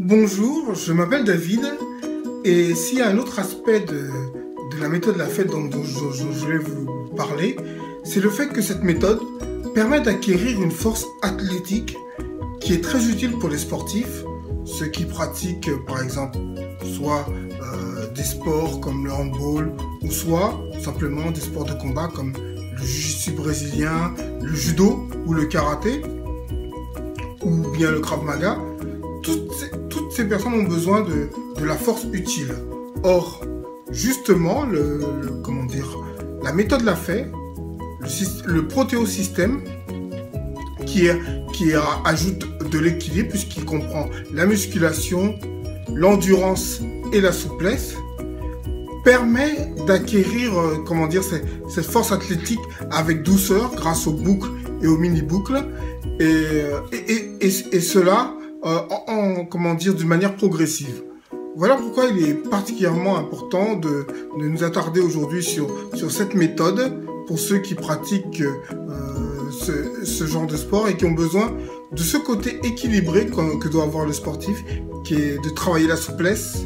Bonjour, je m'appelle David et s'il y a un autre aspect de la méthode Lafay dont je vais vous parler, c'est le fait que cette méthode permet d'acquérir une force athlétique qui est très utile pour les sportifs, ceux qui pratiquent par exemple soit des sports comme le handball ou soit simplement des sports de combat comme le jiu-jitsu brésilien, le judo ou le karaté ou bien le krav maga. Toutes ces personnes ont besoin de la force utile. Or, justement, la méthode Lafay, le protéosystème, qui ajoute de l'équilibre puisqu'il comprend la musculation, l'endurance et la souplesse, permet d'acquérir cette force athlétique avec douceur grâce aux boucles et aux mini-boucles et cela d'une manière progressive. Voilà pourquoi il est particulièrement important de nous attarder aujourd'hui sur cette méthode pour ceux qui pratiquent ce genre de sport et qui ont besoin de ce côté équilibré que doit avoir le sportif, qui est de travailler la souplesse,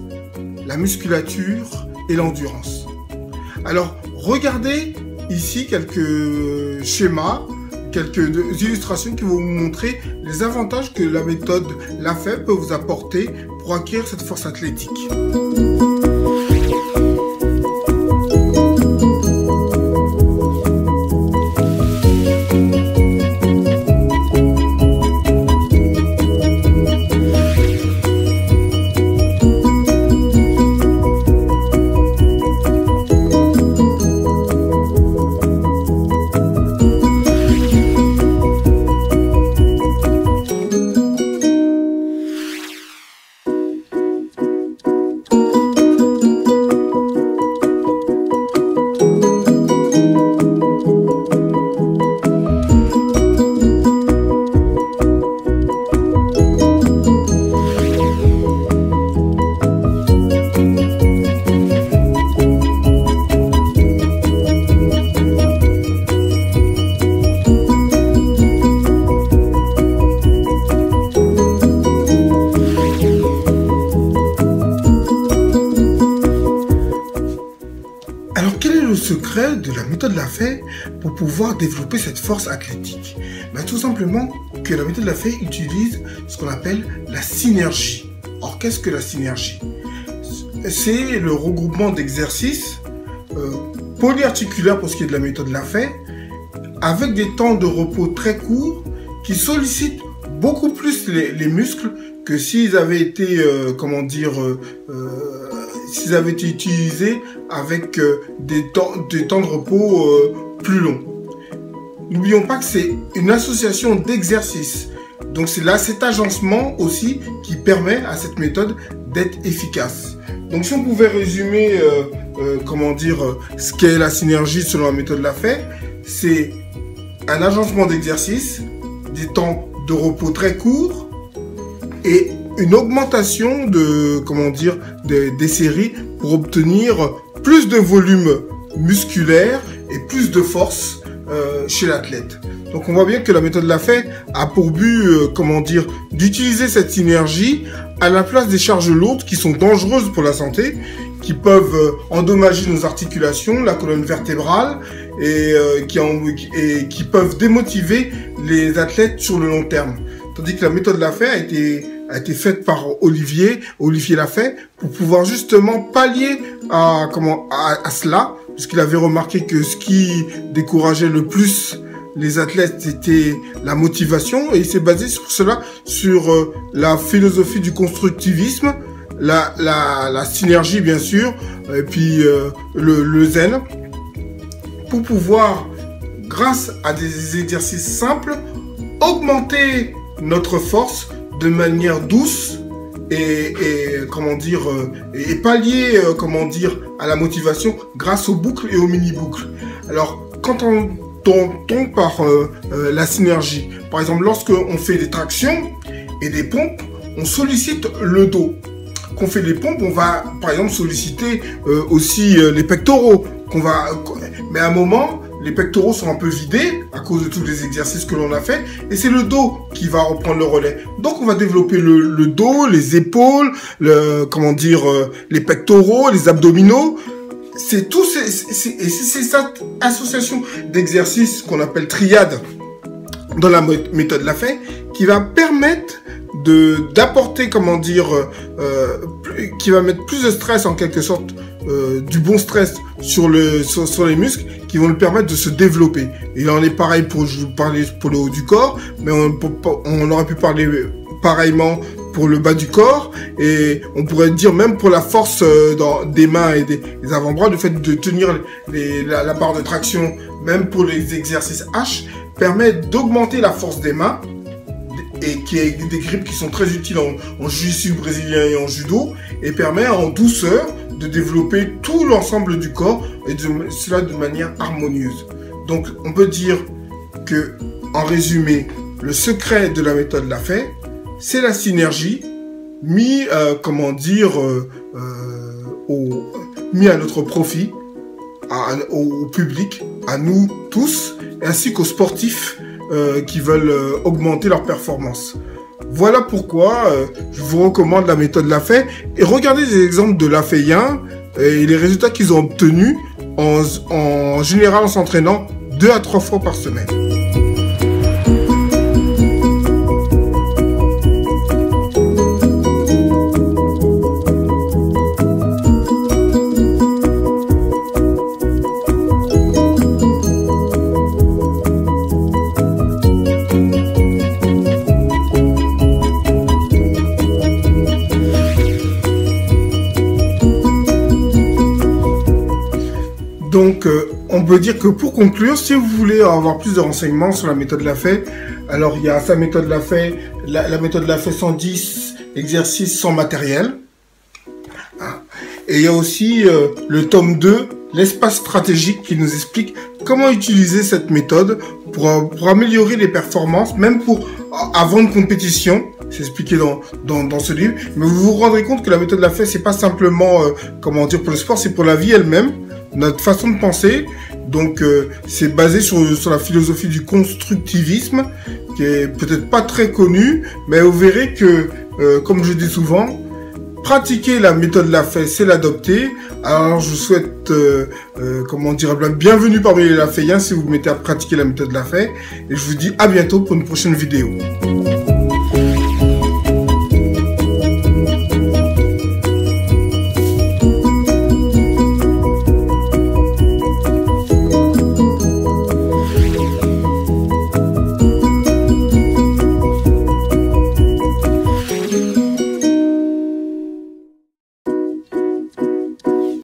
la musculature et l'endurance. Alors, regardez ici quelques schémas, quelques illustrations qui vont vous montrer les avantages que la méthode Lafay peut vous apporter pour acquérir cette force athlétique. Alors, quel est le secret de la méthode Lafay pour pouvoir développer cette force athlétique? Tout simplement que la méthode Lafay utilise ce qu'on appelle la synergie. Or, qu'est-ce que la synergie? C'est le regroupement d'exercices polyarticulaires pour ce qui est de la méthode Lafay, avec des temps de repos très courts qui sollicitent beaucoup plus les muscles que s'ils avaient été, s'ils avaient été utilisés avec des temps de repos plus longs. N'oublions pas que c'est une association d'exercices. Donc c'est là cet agencement aussi qui permet à cette méthode d'être efficace. Donc si on pouvait résumer ce qu'est la synergie selon la méthode Lafay, c'est un agencement d'exercices, des temps de repos très courts et une augmentation des séries pour obtenir plus de volume musculaire et plus de force chez l'athlète. Donc on voit bien que la méthode Lafay a pour but d'utiliser cette synergie à la place des charges lourdes qui sont dangereuses pour la santé, qui peuvent endommager nos articulations, la colonne vertébrale et qui peuvent démotiver les athlètes sur le long terme. Tandis que la méthode Lafay a été faite par Olivier Lafay pour pouvoir justement pallier à cela, puisqu'il avait remarqué que ce qui décourageait le plus les athlètes, c'était la motivation, et il s'est basé sur cela, sur la philosophie du constructivisme, la synergie bien sûr, et puis le zen, pour pouvoir, grâce à des exercices simples, augmenter notre force de manière douce et pallier à la motivation grâce aux boucles et aux mini-boucles. Alors quand on tombe par la synergie, par exemple lorsque on fait des tractions et des pompes, on sollicite le dos. Quand on fait des pompes, on va par exemple solliciter aussi les pectoraux mais à un moment les pectoraux sont un peu vidés à cause de tous les exercices que l'on a fait, et c'est le dos qui va reprendre le relais. Donc on va développer le dos, les épaules, les pectoraux, les abdominaux. C'est cette association d'exercices qu'on appelle triade dans la méthode Lafay qui va permettre d'apporter, qui va mettre plus de stress en quelque sorte, du bon stress sur les muscles qui vont lui permettre de se développer. Il en est pareil pour le haut du corps, mais on aurait pu parler pareillement pour le bas du corps, et on pourrait dire même pour la force des mains et des avant-bras, le fait de tenir la barre de traction, même pour les exercices H, permet d'augmenter la force des mains, et qui est des grips qui sont très utiles en jiu-jitsu brésilien et en judo, et permet en douceur de développer tout l'ensemble du corps, et cela de manière harmonieuse. Donc on peut dire que, en résumé, le secret de la méthode Lafay, c'est la synergie mis à notre profit, au public, à nous tous, ainsi qu'aux sportifs qui veulent augmenter leur performance. Voilà pourquoi je vous recommande la méthode Lafay, et regardez les exemples de Lafayens et les résultats qu'ils ont obtenus en général en s'entraînant 2 à 3 fois par semaine. Donc, on peut dire que pour conclure, si vous voulez avoir plus de renseignements sur la méthode Lafay, alors il y a sa méthode Lafay, la méthode Lafay 110 exercices sans matériel. Et il y a aussi le tome 2, l'espace stratégique, qui nous explique comment utiliser cette méthode pour améliorer les performances, même avant une compétition. C'est expliqué dans ce livre. Mais vous vous rendrez compte que la méthode Lafay, c'est pas simplement pour le sport, c'est pour la vie elle-même. Notre façon de penser, donc c'est basé sur la philosophie du constructivisme, qui est peut-être pas très connue, mais vous verrez que, comme je dis souvent, pratiquer la méthode Lafay, c'est l'adopter. Alors je vous souhaite, bienvenue parmi les Lafayens si vous vous mettez à pratiquer la méthode Lafay, et je vous dis à bientôt pour une prochaine vidéo.